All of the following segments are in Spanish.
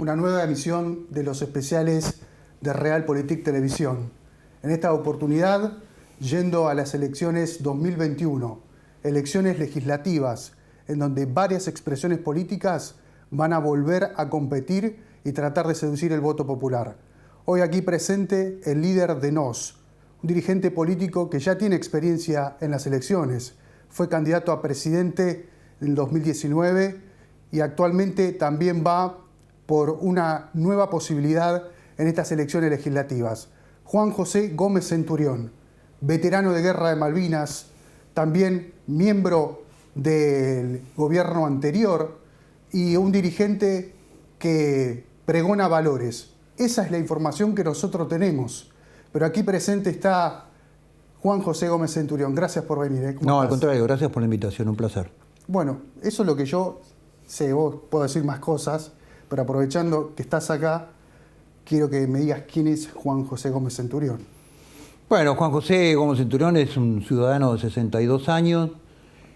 una nueva emisión de los especiales de Realpolitik Televisión. En esta oportunidad, yendo a las elecciones 2021, elecciones legislativas, en donde varias expresiones políticas van a volver a competir y tratar de seducir el voto popular. Hoy aquí presente el líder de NOS, un dirigente político que ya tiene experiencia en las elecciones. Fue candidato a presidente en el 2019 y actualmente también va por una nueva posibilidad en estas elecciones legislativas. Juan José Gómez Centurión, veterano de Guerra de Malvinas, también miembro del gobierno anterior y un dirigente que pregona valores. Esa es la información que nosotros tenemos. Pero aquí presente está Juan José Gómez Centurión. Gracias por venir. No, al contrario, gracias por la invitación, un placer. Bueno, eso es lo que yo sé. Vos puedo decir más cosas, pero aprovechando que estás acá, quiero que me digas quién es Juan José Gómez Centurión. Bueno, Juan José Gómez Centurión es un ciudadano de 62 años,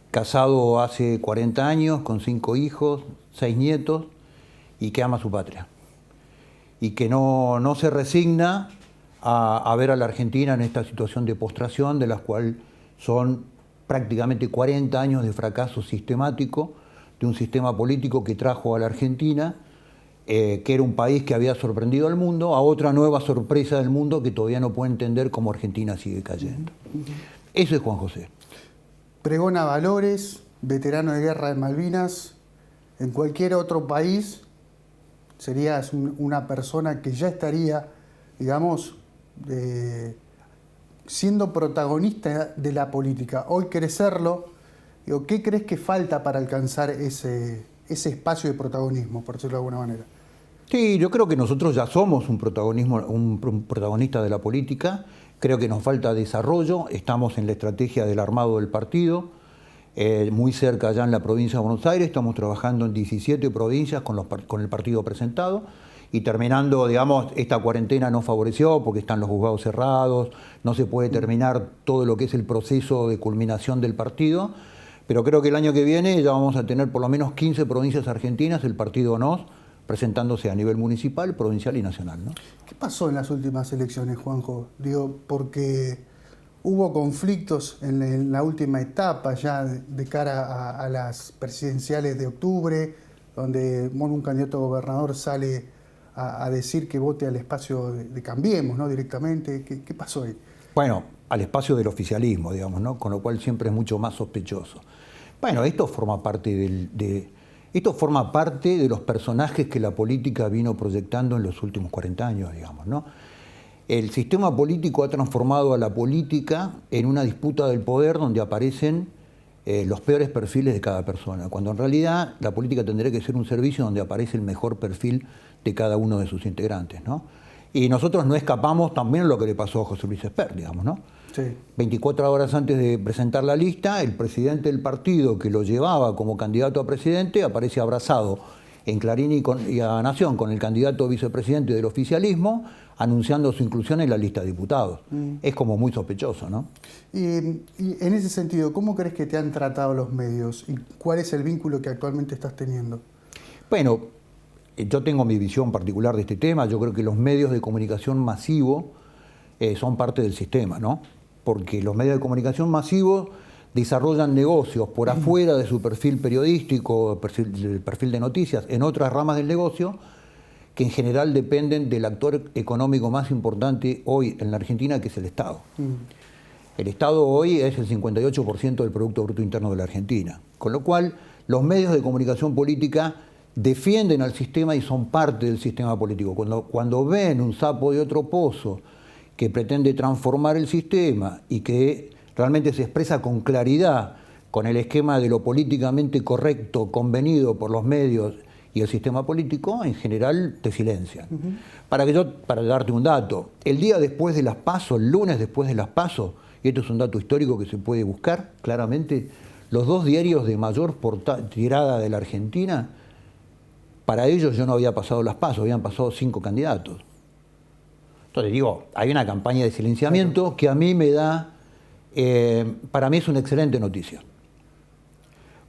casado hace 40 años, con 5 hijos, 6 nietos, y que ama su patria. Y que no se resigna a ver a la Argentina en esta situación de postración, de la cual son prácticamente 40 años de fracaso sistemático de un sistema político que trajo a la Argentina, que era un país que había sorprendido al mundo, a otra nueva sorpresa del mundo que todavía no puede entender cómo Argentina sigue cayendo. Eso es Juan José. Pregona valores, veterano de Guerra de Malvinas. En cualquier otro país serías una persona que ya estaría, digamos, siendo protagonista de la política. Hoy querés serlo. Digo, ¿qué crees que falta para alcanzar ese espacio de protagonismo, por decirlo de alguna manera? Sí, yo creo que nosotros ya somos un protagonista de la política. Creo que nos falta desarrollo. Estamos en la estrategia del armado del partido, muy cerca allá en la provincia de Buenos Aires. Estamos trabajando en 17 provincias con el partido presentado. Y terminando, digamos, esta cuarentena no favoreció porque están los juzgados cerrados, no se puede terminar todo lo que es el proceso de culminación del partido, pero creo que el año que viene ya vamos a tener por lo menos 15 provincias argentinas, el partido NOS, presentándose a nivel municipal, provincial y nacional, ¿no? ¿Qué pasó en las últimas elecciones, Juanjo? Digo, porque hubo conflictos en la última etapa ya de cara a las presidenciales de octubre, donde un candidato a gobernador sale a decir que vote al espacio de Cambiemos, ¿no? Directamente. ¿Qué pasó ahí? Bueno, al espacio del oficialismo, digamos, ¿no? Con lo cual siempre es mucho más sospechoso. Bueno, esto forma parte de los personajes que la política vino proyectando en los últimos 40 años, digamos, ¿no? El sistema político ha transformado a la política en una disputa del poder donde aparecen los peores perfiles de cada persona, cuando en realidad la política tendría que ser un servicio donde aparece el mejor perfil de cada uno de sus integrantes, ¿no? Y nosotros no escapamos también lo que le pasó a José Luis Espert, digamos, ¿no? Sí. 24 horas antes de presentar la lista, el presidente del partido que lo llevaba como candidato a presidente aparece abrazado en Clarín y a Nación con el candidato vicepresidente del oficialismo, anunciando su inclusión en la lista de diputados. Es como muy sospechoso, ¿no? Y en ese sentido, ¿cómo crees que te han tratado los medios? ¿Y cuál es el vínculo que actualmente estás teniendo? Bueno, yo tengo mi visión particular de este tema. Yo creo que los medios de comunicación masivo son parte del sistema, ¿no? Porque los medios de comunicación masivos desarrollan negocios por afuera de su perfil periodístico, el perfil de noticias, en otras ramas del negocio, que en general dependen del actor económico más importante hoy en la Argentina, que es el Estado. El Estado hoy es el 58% del Producto Bruto Interno de la Argentina. Con lo cual, los medios de comunicación política defienden al sistema y son parte del sistema político. Cuando ven un sapo de otro pozo que pretende transformar el sistema y que realmente se expresa con claridad con el esquema de lo políticamente correcto, convenido por los medios y el sistema político, en general te silencian. Para darte un dato, el día después de las PASO, el lunes después de las PASO, y esto es un dato histórico que se puede buscar claramente, los 2 diarios de mayor tirada de la Argentina, para ellos yo no había pasado las PASO, habían pasado 5 candidatos. Entonces digo, hay una campaña de silenciamiento que a mí me da, para mí es una excelente noticia.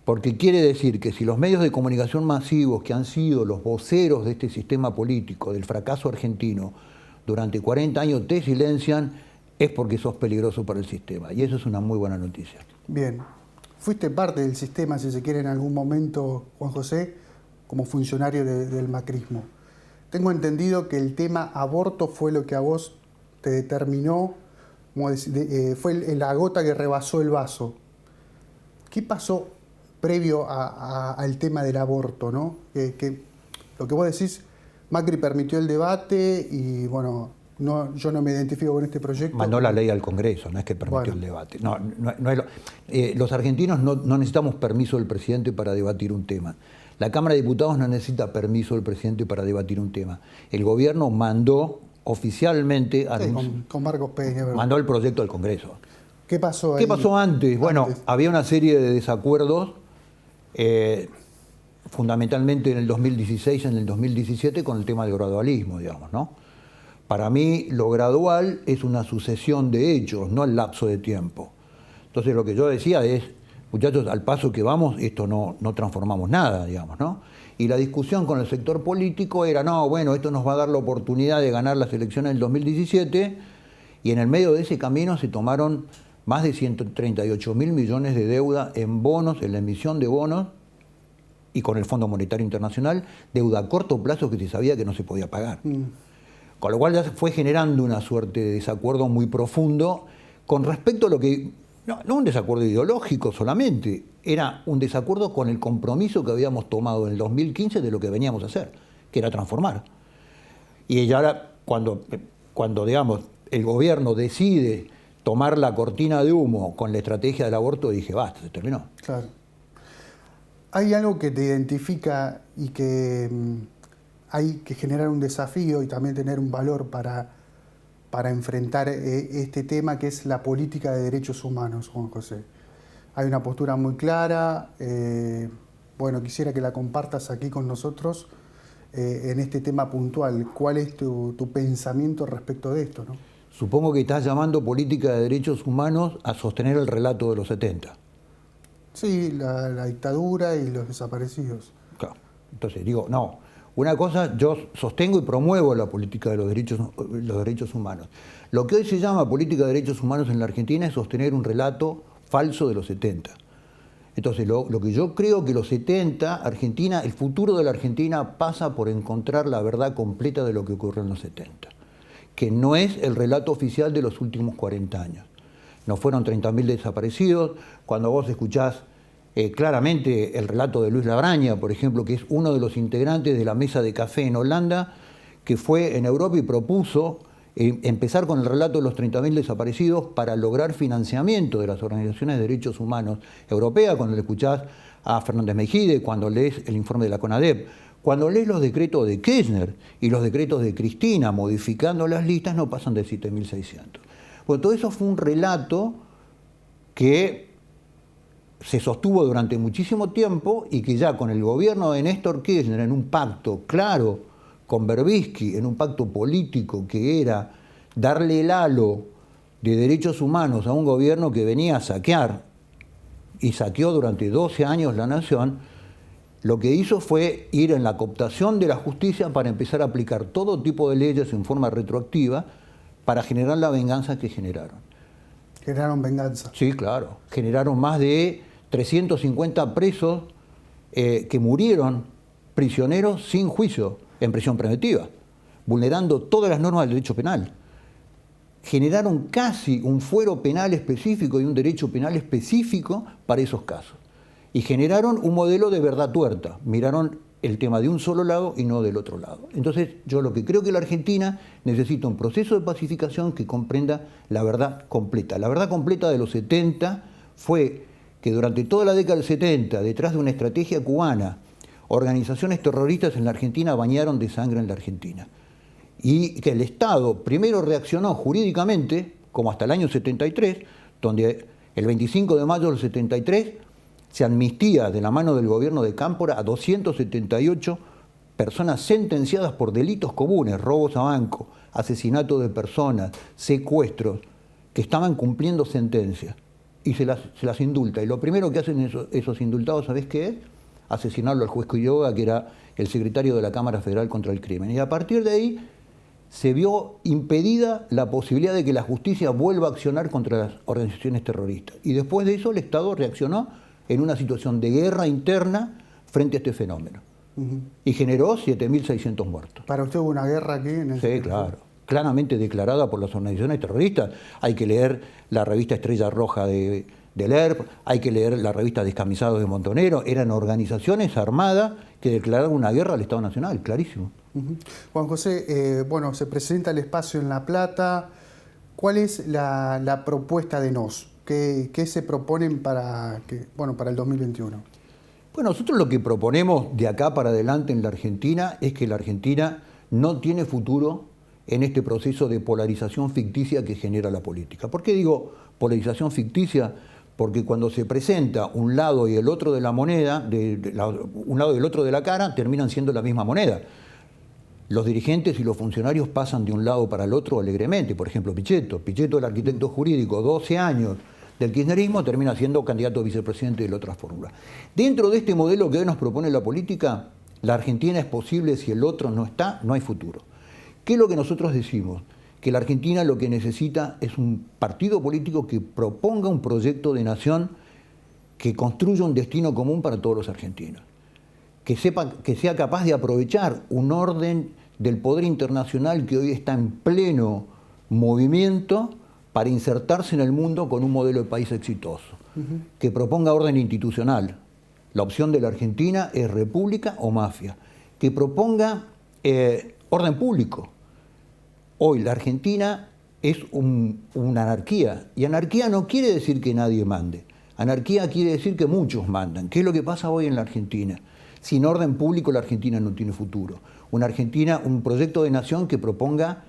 Porque quiere decir que si los medios de comunicación masivos, que han sido los voceros de este sistema político, del fracaso argentino, durante 40 años te silencian, es porque sos peligroso para el sistema. Y eso es una muy buena noticia. Bien. Fuiste parte del sistema, si se quiere, en algún momento, Juan José, como funcionario del macrismo. Tengo entendido que el tema aborto fue lo que a vos te determinó, fue la gota que rebasó el vaso. ¿Qué pasó previo al tema del aborto, ¿no? Lo que vos decís, Macri permitió el debate y, bueno, yo no me identifico con este proyecto. Mandó la ley al Congreso, no es que permitió el debate. Los argentinos no necesitamos permiso del presidente para debatir un tema. La Cámara de Diputados no necesita permiso del presidente para debatir un tema. El gobierno mandó oficialmente... con Marcos Peña. Mandó el proyecto al Congreso. ¿Qué pasó ahí? ¿Qué pasó antes? Bueno, había una serie de desacuerdos, fundamentalmente en el 2016, en el 2017, con el tema del gradualismo, digamos, ¿no? Para mí, lo gradual es una sucesión de hechos, no el lapso de tiempo. Entonces, lo que yo decía es, muchachos, al paso que vamos, esto no transformamos nada, digamos, ¿no? Y la discusión con el sector político era, no, bueno, esto nos va a dar la oportunidad de ganar las elecciones del 2017, y en el medio de ese camino se tomaron más de 138.000 millones de deuda en bonos, en la emisión de bonos, y con el Fondo Monetario Internacional, deuda a corto plazo que se sabía que no se podía pagar. Con lo cual ya fue generando una suerte de desacuerdo muy profundo con respecto a lo que, no un desacuerdo ideológico solamente, era un desacuerdo con el compromiso que habíamos tomado en el 2015 de lo que veníamos a hacer, que era transformar. Y ya ahora, cuando digamos, el gobierno decide tomar la cortina de humo con la estrategia del aborto, dije, basta, se terminó. Claro. ¿Hay algo que te identifica y que hay que generar un desafío y también tener un valor para enfrentar este tema, que es la política de derechos humanos, Juan José? Hay una postura muy clara. Bueno, quisiera que la compartas aquí con nosotros en este tema puntual. ¿Cuál es tu pensamiento respecto de esto, no? Supongo que estás llamando política de derechos humanos a sostener el relato de los 70. Sí, la dictadura y los desaparecidos. Claro. Entonces digo, no. Una cosa, yo sostengo y promuevo la política de los derechos humanos. Lo que hoy se llama política de derechos humanos en la Argentina es sostener un relato falso de los 70. Entonces, lo que yo creo que los 70, Argentina, el futuro de la Argentina pasa por encontrar la verdad completa de lo que ocurrió en los 70, que no es el relato oficial de los últimos 40 años. No fueron 30.000 desaparecidos. Cuando vos escuchás claramente el relato de Luis Labraña, por ejemplo, que es uno de los integrantes de la mesa de café en Holanda, que fue en Europa y propuso empezar con el relato de los 30.000 desaparecidos para lograr financiamiento de las organizaciones de derechos humanos europeas. Cuando le escuchás a Fernández Mejide, cuando lees el informe de la CONADEP, cuando lees los decretos de Kirchner y los decretos de Cristina modificando las listas, no pasan de 7.600. Bueno, todo eso fue un relato que se sostuvo durante muchísimo tiempo y que ya con el gobierno de Néstor Kirchner, en un pacto claro con Berbisky, en un pacto político que era darle el halo de derechos humanos a un gobierno que venía a saquear y saqueó durante 12 años la nación, lo que hizo fue ir en la cooptación de la justicia para empezar a aplicar todo tipo de leyes en forma retroactiva para generar la venganza que generaron. Generaron venganza. Sí, claro. Generaron más de 350 presos que murieron prisioneros sin juicio, en prisión preventiva, vulnerando todas las normas del derecho penal. Generaron casi un fuero penal específico y un derecho penal específico para esos casos. Y generaron un modelo de verdad tuerta. Miraron el tema de un solo lado y no del otro lado. Entonces, yo lo que creo que la Argentina necesita un proceso de pacificación que comprenda la verdad completa. La verdad completa de los 70 fue que durante toda la década del 70, detrás de una estrategia cubana, organizaciones terroristas en la Argentina bañaron de sangre en la Argentina. Y que el Estado primero reaccionó jurídicamente, como hasta el año 73, donde el 25 de mayo del 73 se amnistía de la mano del gobierno de Cámpora a 278 personas sentenciadas por delitos comunes, robos a banco, asesinato de personas, secuestros, que estaban cumpliendo sentencias. y se las indulta. Y lo primero que hacen esos indultados, ¿sabés qué es? Asesinarlo al juez Quiroga, que era el secretario de la Cámara Federal contra el Crimen. Y a partir de ahí se vio impedida la posibilidad de que la justicia vuelva a accionar contra las organizaciones terroristas. Y después de eso el Estado reaccionó en una situación de guerra interna frente a este fenómeno. Y generó 7.600 muertos. ¿Para usted hubo una guerra aquí? Sí, claro. Claramente declarada por las organizaciones terroristas. Hay que leer la revista Estrella Roja del ERP, hay que leer la revista Descamisados de Montonero. Eran organizaciones armadas que declararon una guerra al Estado Nacional, clarísimo. Juan José, bueno, se presenta el espacio en La Plata. ¿Cuál es la propuesta de NOS? ¿Qué se proponen para el 2021? Bueno, nosotros lo que proponemos de acá para adelante en la Argentina es que la Argentina no tiene futuro en este proceso de polarización ficticia que genera la política. ¿Por qué digo polarización ficticia? Porque cuando se presenta un lado y el otro de la moneda, un lado y el otro de la cara, terminan siendo la misma moneda. Los dirigentes y los funcionarios pasan de un lado para el otro alegremente. Por ejemplo, Pichetto, el arquitecto jurídico, 12 años del kirchnerismo, termina siendo candidato a vicepresidente de la otra fórmula. Dentro de este modelo que hoy nos propone la política, la Argentina es posible, si el otro no está, no hay futuro. ¿Qué es lo que nosotros decimos? Que la Argentina lo que necesita es un partido político que proponga un proyecto de nación que construya un destino común para todos los argentinos. Que sea capaz de aprovechar un orden del poder internacional que hoy está en pleno movimiento para insertarse en el mundo con un modelo de país exitoso, que proponga orden institucional. La opción de la Argentina es república o mafia, que proponga orden público. Hoy la Argentina es una anarquía, y anarquía no quiere decir que nadie mande, anarquía quiere decir que muchos mandan. ¿Qué es lo que pasa hoy en la Argentina? Sin orden público la Argentina no tiene futuro. Un proyecto de nación que proponga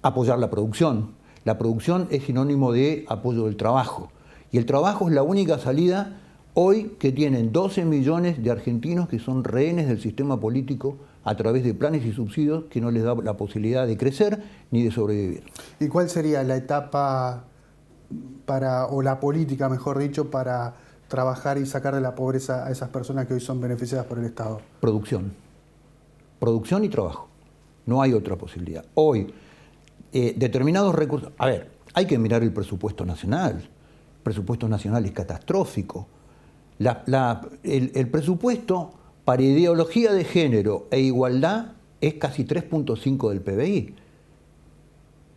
apoyar la producción. La producción es sinónimo de apoyo del trabajo. Y el trabajo es la única salida hoy que tienen 12 millones de argentinos que son rehenes del sistema político a través de planes y subsidios que no les da la posibilidad de crecer ni de sobrevivir. ¿Y cuál sería la etapa o la política, mejor dicho, para trabajar y sacar de la pobreza a esas personas que hoy son beneficiadas por el Estado? Producción. Producción y trabajo. No hay otra posibilidad. Hoy, determinados recursos... A ver, hay que mirar el presupuesto nacional. El presupuesto nacional es catastrófico. El presupuesto para ideología de género e igualdad es casi 3.5 del PBI.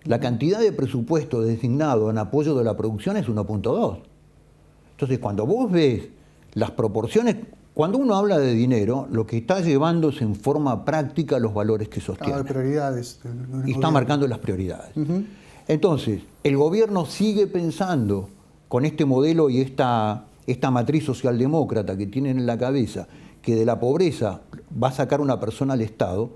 La cantidad de presupuesto designado en apoyo de la producción es 1.2. Entonces, cuando vos ves las proporciones, cuando uno habla de dinero, lo que está llevándose en forma práctica los valores que sostiene. Prioridades. Y está marcando las prioridades. Entonces, el gobierno sigue pensando con este modelo y esta matriz socialdemócrata que tienen en la cabeza, que de la pobreza va a sacar una persona al Estado,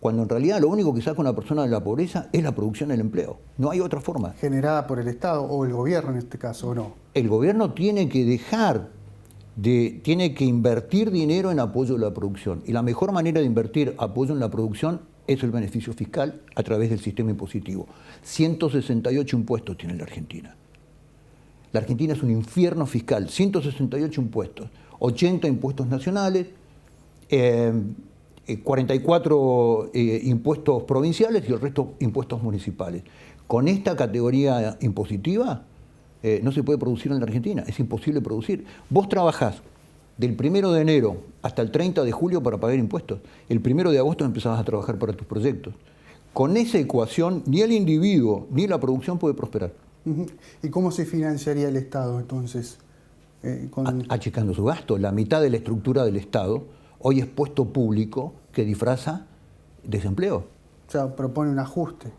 cuando en realidad lo único que saca una persona de la pobreza es la producción del empleo. No hay otra forma. ¿Generada por el Estado o el gobierno en este caso o no? El gobierno tiene que tiene que invertir dinero en apoyo de la producción. Y la mejor manera de invertir apoyo en la producción es el beneficio fiscal a través del sistema impositivo. 168 impuestos tiene la Argentina. La Argentina es un infierno fiscal, 168 impuestos, 80 impuestos nacionales, 44 impuestos provinciales y el resto impuestos municipales. Con esta categoría impositiva no se puede producir en la Argentina, es imposible producir. Vos trabajás del 1 de enero hasta el 30 de julio para pagar impuestos. El 1 de agosto empezabas a trabajar para tus proyectos. Con esa ecuación ni el individuo ni la producción puede prosperar. ¿Y cómo se financiaría el Estado entonces? Achicando su gasto. La mitad de la estructura del Estado hoy es puesto público que disfraza desempleo. O sea, propone un ajuste.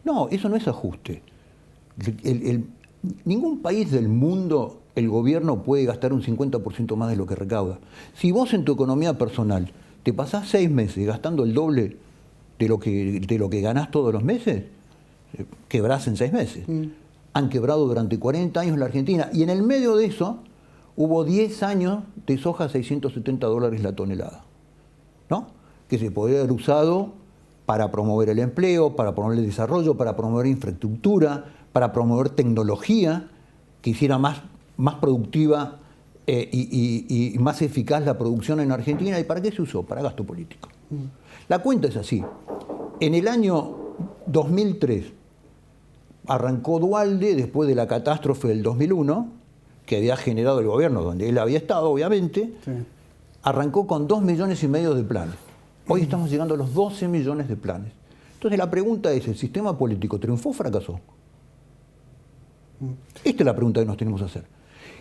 No, eso no es ajuste. Ningún país del mundo, el gobierno puede gastar un 50% más de lo que recauda. Si vos en tu economía personal te pasás 6 meses gastando el doble de lo que ganás todos los meses, quebrás en 6 meses. Han quebrado durante 40 años la Argentina y en el medio de eso hubo 10 años de soja a $670 la tonelada, ¿no? Que se podría haber usado para promover el empleo, para promover el desarrollo, para promover infraestructura, para promover tecnología, que hiciera más productiva y más eficaz la producción en Argentina. ¿Y para qué se usó? Para gasto político. La cuenta es así. En el año 2003 arrancó Duhalde, después de la catástrofe del 2001, que había generado el gobierno, donde él había estado, obviamente, sí. Arrancó con 2,5 millones de planes. Hoy estamos llegando a los 12 millones de planes. Entonces la pregunta es, ¿el sistema político triunfó o fracasó? Esta es la pregunta que nos tenemos que hacer.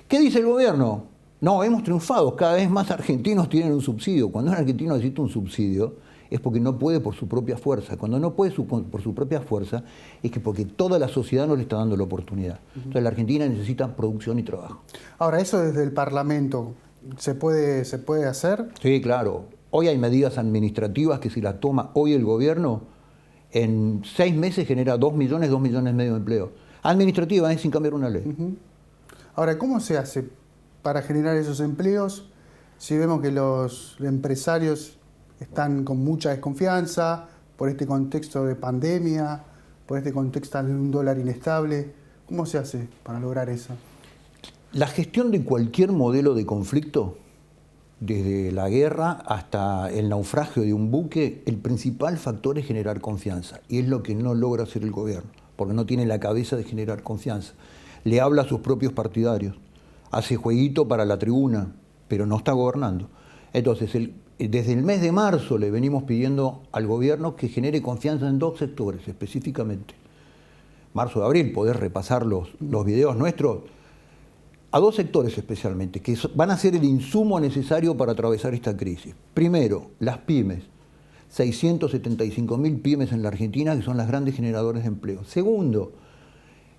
¿Qué dice el gobierno? No, hemos triunfado, cada vez más argentinos tienen un subsidio. Cuando un argentino necesita un subsidio es porque no puede por su propia fuerza. Cuando no puede por su propia fuerza es que porque toda la sociedad no le está dando la oportunidad. Entonces la Argentina necesita producción y trabajo. Ahora, ¿eso desde el Parlamento se puede hacer? Sí, claro. Hoy hay medidas administrativas que si las toma hoy el gobierno, en 6 meses genera 2 millones de empleos. Administrativa, sin cambiar una ley. Ahora, ¿cómo se hace para generar esos empleos si vemos que los empresarios están con mucha desconfianza por este contexto de pandemia, por este contexto de un dólar inestable? ¿Cómo se hace para lograr eso? La gestión de cualquier modelo de conflicto, desde la guerra hasta el naufragio de un buque, el principal factor es generar confianza. Y es lo que no logra hacer el gobierno, porque no tiene la cabeza de generar confianza. Le habla a sus propios partidarios, hace jueguito para la tribuna, pero no está gobernando. Entonces, desde el mes de marzo le venimos pidiendo al gobierno que genere confianza en 2 sectores específicamente. Marzo de abril, poder repasar los videos nuestros, a 2 sectores especialmente, que van a ser el insumo necesario para atravesar esta crisis. Primero, las pymes. 675.000 pymes en la Argentina, que son las grandes generadoras de empleo. Segundo,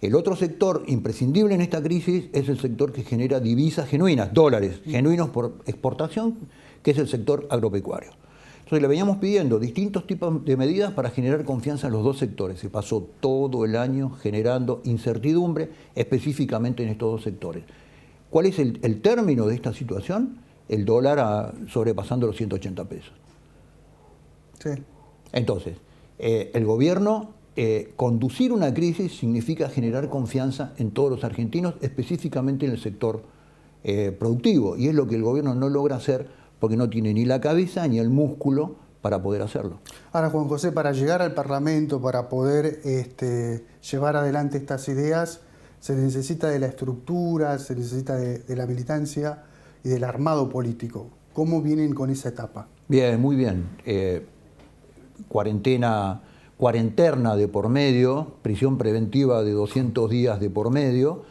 el otro sector imprescindible en esta crisis es el sector que genera divisas genuinas, dólares genuinos por exportación, que es el sector agropecuario. Entonces le veníamos pidiendo distintos tipos de medidas para generar confianza en los 2 sectores. Se pasó todo el año generando incertidumbre específicamente en estos 2 sectores. ¿Cuál es el término de esta situación? El dólar sobrepasando los 180 pesos. Sí. Entonces, el gobierno, conducir una crisis significa generar confianza en todos los argentinos, específicamente en el sector productivo. Y es lo que el gobierno no logra hacer porque no tiene ni la cabeza ni el músculo para poder hacerlo. Ahora, Juan José, para llegar al Parlamento, para poder llevar adelante estas ideas, se necesita de la estructura, se necesita de la militancia y del armado político. ¿Cómo vienen con esa etapa? Bien, muy bien. Cuarentena de por medio, prisión preventiva de 200 días de por medio.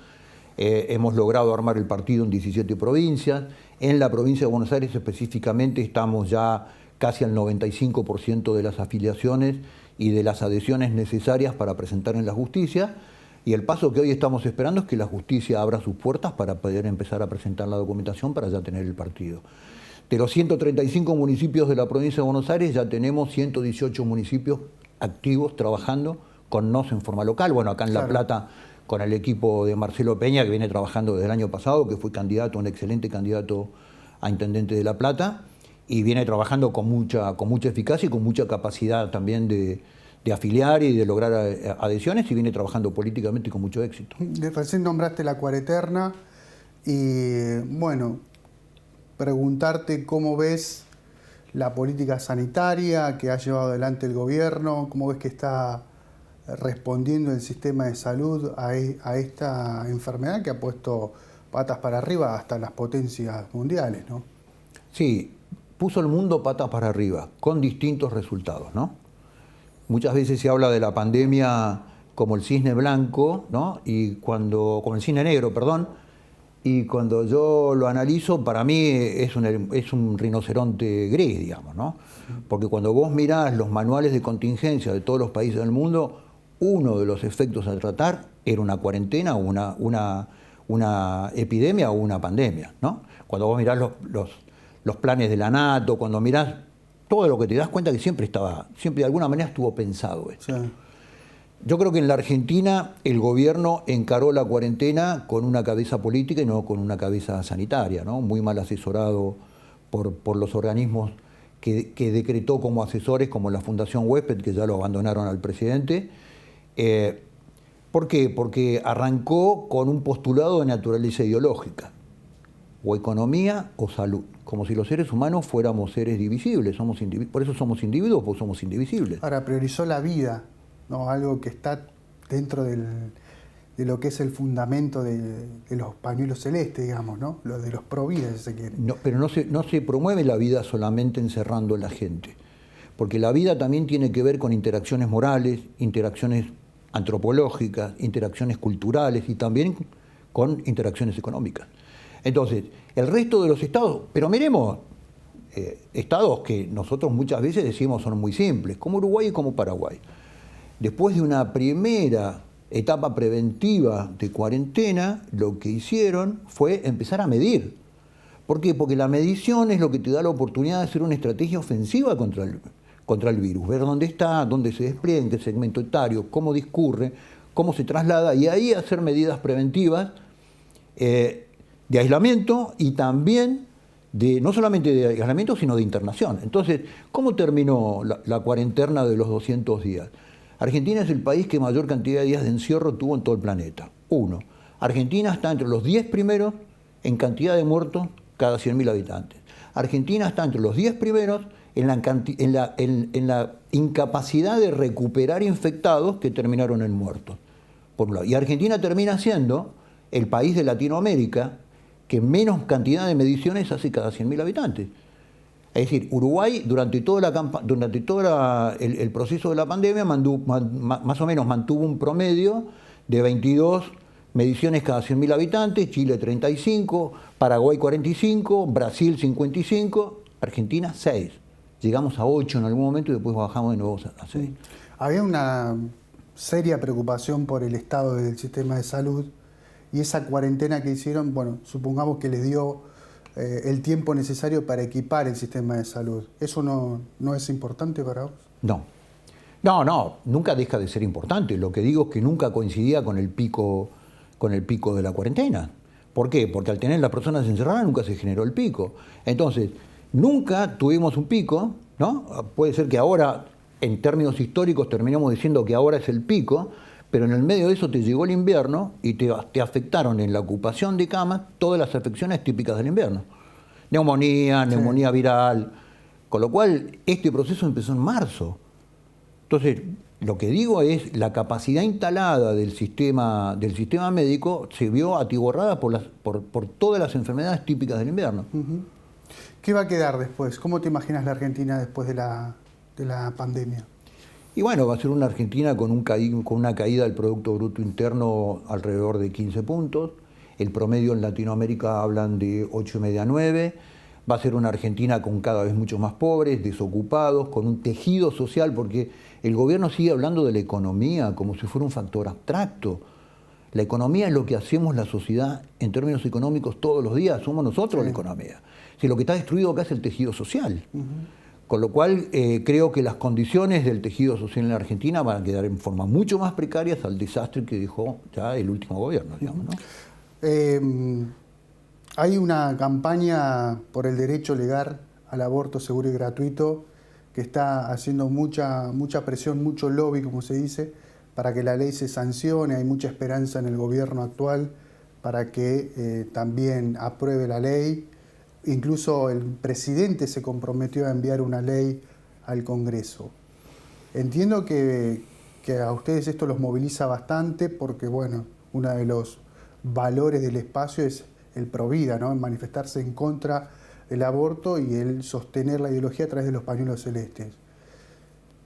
Hemos logrado armar el partido en 17 provincias. En la provincia de Buenos Aires específicamente estamos ya casi al 95% de las afiliaciones y de las adhesiones necesarias para presentar en la justicia. Y el paso que hoy estamos esperando es que la justicia abra sus puertas para poder empezar a presentar la documentación para ya tener el partido. De los 135 municipios de la provincia de Buenos Aires ya tenemos 118 municipios activos trabajando con NOS en forma local. Bueno, acá en La Plata, con el equipo de Marcelo Peña, que viene trabajando desde el año pasado, que fue candidato, un excelente candidato a intendente de La Plata, y viene trabajando con mucha eficacia y con mucha capacidad también de afiliar y de lograr adhesiones, y viene trabajando políticamente con mucho éxito. Recién nombraste la cuarentena y, bueno, preguntarte cómo ves la política sanitaria que ha llevado adelante el gobierno, cómo ves que está respondiendo el sistema de salud a esta enfermedad que ha puesto patas para arriba hasta las potencias mundiales, ¿no? Sí, puso el mundo patas para arriba, con distintos resultados, ¿no? Muchas veces se habla de la pandemia como el cisne blanco, ¿no? Como el cisne negro, perdón, y cuando yo lo analizo, para mí es un rinoceronte gris, digamos, ¿no? Porque cuando vos mirás los manuales de contingencia de todos los países del mundo, uno de los efectos a tratar era una cuarentena o una epidemia o una pandemia, ¿no? Cuando vos mirás los planes de la NATO, cuando mirás todo lo que te das cuenta que siempre de alguna manera estuvo pensado esto. Sí. Yo creo que en la Argentina el gobierno encaró la cuarentena con una cabeza política y no con una cabeza sanitaria, ¿no? Muy mal asesorado por los organismos que decretó como asesores, como la Fundación Huésped, que ya lo abandonaron al presidente. ¿Por qué? Porque arrancó con un postulado de naturaleza ideológica, o economía o salud, como si los seres humanos fuéramos seres divisibles, por eso somos individuos, porque somos indivisibles. Ahora priorizó la vida, ¿no? Algo que está dentro de lo que es el fundamento de los pañuelos celestes, digamos, ¿no? Lo de los pro vida, si se quiere. No, pero no se promueve la vida solamente encerrando a la gente, porque la vida también tiene que ver con interacciones morales, interacciones antropológicas, interacciones culturales y también con interacciones económicas. Entonces, el resto de los estados, pero miremos, estados que nosotros muchas veces decimos son muy simples, como Uruguay y como Paraguay. Después de una primera etapa preventiva de cuarentena, lo que hicieron fue empezar a medir. ¿Por qué? Porque la medición es lo que te da la oportunidad de hacer una estrategia ofensiva contra el virus, ver dónde está, dónde se despliega, en qué segmento etario, cómo discurre, cómo se traslada, y ahí hacer medidas preventivas de aislamiento y también no solamente de aislamiento, sino de internación. Entonces, ¿cómo terminó la cuarentena de los 200 días? Argentina es el país que mayor cantidad de días de encierro tuvo en todo el planeta. 1. Argentina está entre los 10 primeros en cantidad de muertos cada 100.000 habitantes. Argentina está entre los 10 primeros en la incapacidad de recuperar infectados que terminaron en muertos. Por un lado. Y Argentina termina siendo el país de Latinoamérica que menos cantidad de mediciones hace cada 100.000 habitantes. Es decir, Uruguay durante todo el proceso de la pandemia más o menos mantuvo un promedio de 22 mediciones cada 100.000 habitantes, Chile 35, Paraguay 45, Brasil 55, Argentina 6. Llegamos a 8 en algún momento y después bajamos de nuevo a 6. Había una seria preocupación por el estado del sistema de salud y esa cuarentena que hicieron, bueno, supongamos que les dio el tiempo necesario para equipar el sistema de salud. ¿Eso no es importante para vos? No, nunca deja de ser importante. Lo que digo es que nunca coincidía con el pico de la cuarentena. ¿Por qué? Porque al tener las personas encerradas nunca se generó el pico. Entonces, nunca tuvimos un pico, ¿no? Puede ser que ahora, en términos históricos, terminemos diciendo que ahora es el pico, pero en el medio de eso te llegó el invierno y te afectaron en la ocupación de camas todas las afecciones típicas del invierno. Neumonía viral. Con lo cual, este proceso empezó en marzo. Entonces, lo que digo es, la capacidad instalada del sistema médico se vio atiborrada por todas las enfermedades típicas del invierno. Uh-huh. ¿Qué va a quedar después? ¿Cómo te imaginas la Argentina después de la pandemia? Y bueno, va a ser una Argentina con una caída del Producto Bruto Interno alrededor de 15 puntos. El promedio en Latinoamérica hablan de 8,5 a 9. Va a ser una Argentina con cada vez muchos más pobres, desocupados, con un tejido social, porque el gobierno sigue hablando de la economía como si fuera un factor abstracto. La economía es lo que hacemos la sociedad en términos económicos todos los días, somos nosotros la economía. Si lo que está destruido acá es el tejido social. Uh-huh. Con lo cual, creo que las condiciones del tejido social en la Argentina van a quedar en forma mucho más precarias al desastre que dejó ya el último gobierno, digamos, ¿no? Hay una campaña por el derecho legal al aborto seguro y gratuito que está haciendo mucha presión, mucho lobby, como se dice, para que la ley se sancione. Hay mucha esperanza en el gobierno actual para que también apruebe la ley. Incluso el presidente se comprometió a enviar una ley al Congreso. Entiendo que a ustedes esto los moviliza bastante porque, bueno, uno de los valores del espacio es el provida, ¿no? El manifestarse en contra del aborto y el sostener la ideología a través de los pañuelos celestes.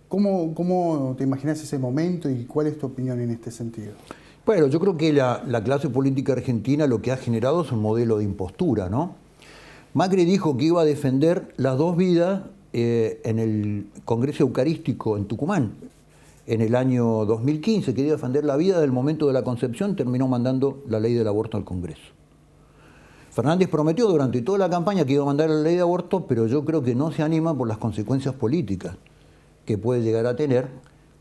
¿Cómo te imaginas ese momento y cuál es tu opinión en este sentido? Bueno, yo creo que la clase política argentina lo que ha generado es un modelo de impostura, ¿no? Macri dijo que iba a defender las dos vidas en el Congreso Eucarístico en Tucumán en el año 2015, quería defender la vida del momento de la concepción, terminó mandando la ley del aborto al Congreso. Fernández prometió durante toda la campaña que iba a mandar la ley de aborto, pero yo creo que no se anima por las consecuencias políticas que puede llegar a tener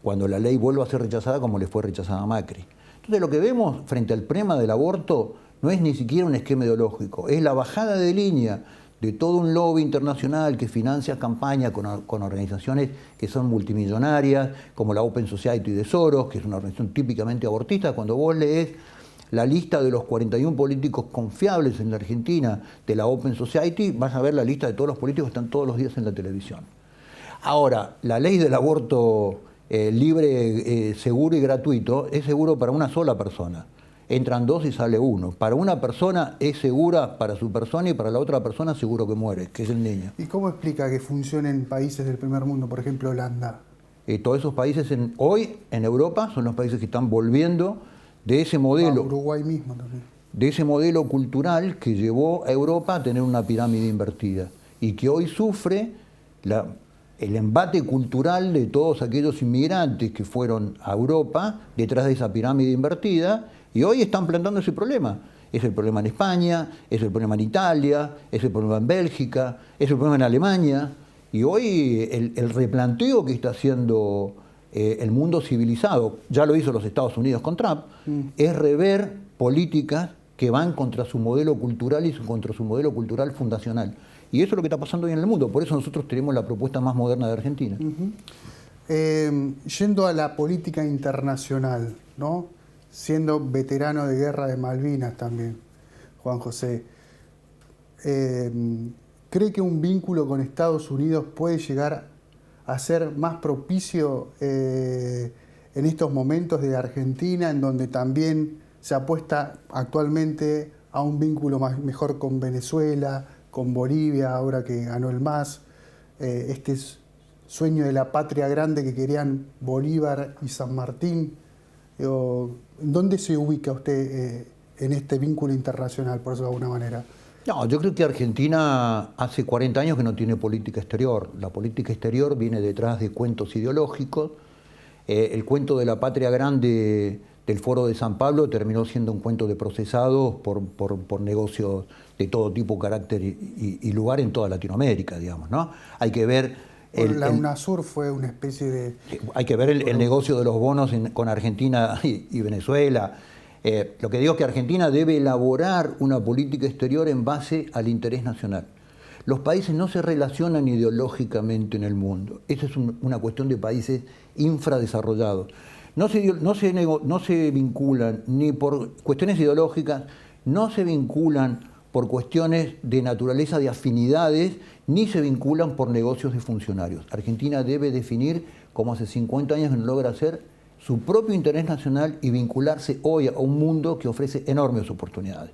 cuando la ley vuelva a ser rechazada como le fue rechazada a Macri. Entonces lo que vemos frente al problema del aborto no es ni siquiera un esquema ideológico, es la bajada de línea de todo un lobby internacional que financia campañas con organizaciones que son multimillonarias, como la Open Society de Soros, que es una organización típicamente abortista. Cuando vos lees la lista de los 41 políticos confiables en la Argentina de la Open Society, vas a ver la lista de todos los políticos que están todos los días en la televisión. Ahora, la ley del aborto libre, seguro y gratuito es seguro para una sola persona. Entran dos y sale uno. Para una persona es segura para su persona y para la otra persona seguro que muere, que es el niño. ¿Y cómo explica que funcione en países del primer mundo, por ejemplo Holanda? Todos esos países hoy en Europa son los países que están volviendo de ese modelo. Uruguay mismo también. De ese modelo cultural que llevó a Europa a tener una pirámide invertida y que hoy sufre el embate cultural de todos aquellos inmigrantes que fueron a Europa detrás de esa pirámide invertida y hoy están planteando ese problema. Es el problema en España, es el problema en Italia, es el problema en Bélgica, es el problema en Alemania. Y hoy el replanteo que está haciendo el mundo civilizado, ya lo hizo los Estados Unidos con Trump, es rever políticas que van contra su modelo cultural y contra su modelo cultural fundacional. Y eso es lo que está pasando hoy en el mundo. Por eso nosotros tenemos la propuesta más moderna de Argentina. Yendo a la política internacional, ¿no? Siendo veterano de guerra de Malvinas también, Juan José, ¿cree que un vínculo con Estados Unidos puede llegar a ser más propicio en estos momentos de Argentina, en donde también se apuesta actualmente a un vínculo mejor con Venezuela, con Bolivia, ahora que ganó el MAS, este sueño de la patria grande que querían Bolívar y San Martín? ¿Dónde se ubica usted en este vínculo internacional, por eso de alguna manera? No, yo creo que Argentina hace 40 años que no tiene política exterior. La política exterior viene detrás de cuentos ideológicos. El cuento de la patria grande del Foro de San Pablo terminó siendo un cuento de procesados por negocios de todo tipo, carácter y lugar en toda Latinoamérica, digamos, ¿no? Hay que ver... La UNASUR fue una especie de... Hay que ver el negocio de los bonos con Argentina y Venezuela. Lo que digo es que Argentina debe elaborar una política exterior en base al interés nacional. Los países no se relacionan ideológicamente en el mundo. Esa es una cuestión de países infradesarrollados. No se vinculan ni por cuestiones ideológicas, no se vinculan por cuestiones de naturaleza de afinidades, ni se vinculan por negocios de funcionarios. Argentina debe definir, como hace 50 años que no logra hacer, su propio interés nacional y vincularse hoy a un mundo que ofrece enormes oportunidades.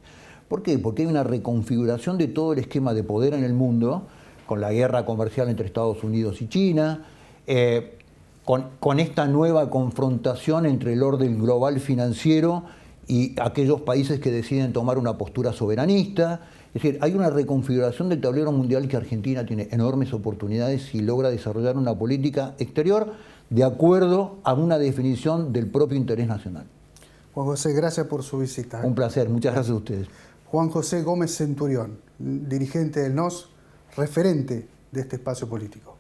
¿Por qué? Porque hay una reconfiguración de todo el esquema de poder en el mundo, con la guerra comercial entre Estados Unidos y China, con esta nueva confrontación entre el orden global financiero y aquellos países que deciden tomar una postura soberanista. Es decir, hay una reconfiguración del tablero mundial que Argentina tiene enormes oportunidades si logra desarrollar una política exterior de acuerdo a una definición del propio interés nacional. Juan José, gracias por su visita. Un placer, muchas gracias a ustedes. Juan José Gómez Centurión, dirigente del NOS, referente de este espacio político.